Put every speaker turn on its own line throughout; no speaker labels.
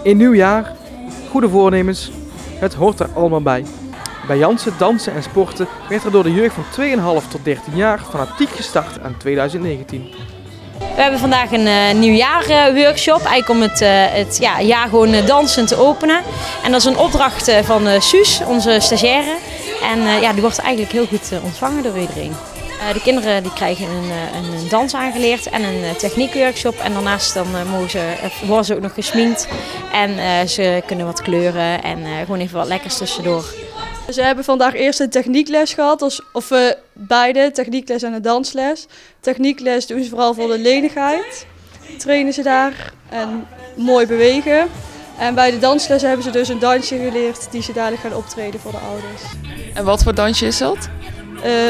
In nieuw jaar, goede voornemens, het hoort er allemaal bij. Bij Jansen Dansen en Sporten werd er door de jeugd van 2,5 tot 13 jaar fanatiek gestart aan 2019.
We hebben vandaag een nieuwjaarworkshop, eigenlijk om het jaar gewoon dansend te openen. En dat is een opdracht van Suus, onze stagiaire. En die wordt eigenlijk heel goed ontvangen door iedereen. De kinderen die krijgen een dans aangeleerd en een techniekworkshop. En daarnaast dan worden ze ook nog gesminkt. En ze kunnen wat kleuren en gewoon even wat lekkers tussendoor.
Ze hebben vandaag eerst een techniekles gehad, beide, techniekles en een dansles. Techniekles doen ze vooral voor de lenigheid, trainen ze daar en mooi bewegen. En bij de dansles hebben ze dus een dansje geleerd die ze dadelijk gaan optreden voor de ouders.
En wat voor dansje is dat?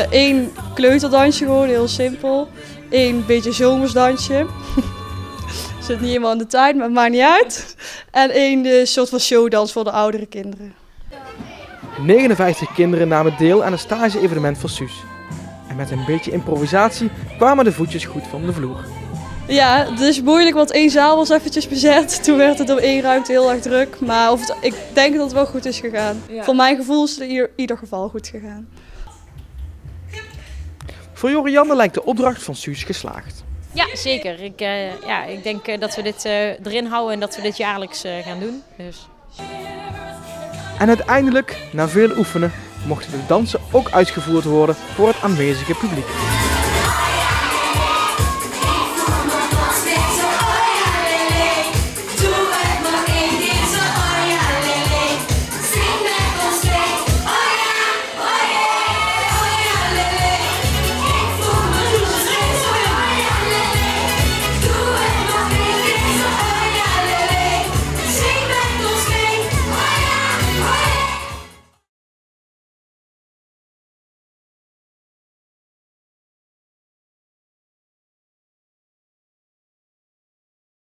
Eén kleuterdansje gewoon, heel simpel. Eén beetje zomersdansje. Zit niet helemaal in de tijd, maar het maakt niet uit. En één soort van showdans voor de oudere kinderen.
59 kinderen namen deel aan een stage-evenement van Suus. En met een beetje improvisatie kwamen de voetjes goed van de vloer.
Ja, het is moeilijk, want één zaal was eventjes bezet. Toen werd het op één ruimte heel erg druk. Maar ik denk dat het wel goed is gegaan. Ja. Voor mijn gevoel is het in ieder geval goed gegaan.
Voor Jorianne lijkt de opdracht van Suus geslaagd.
Ja, zeker. Ik denk dat we dit erin houden en dat we dit jaarlijks gaan doen. Dus.
En uiteindelijk, na veel oefenen, mochten de dansen ook uitgevoerd worden voor het aanwezige publiek.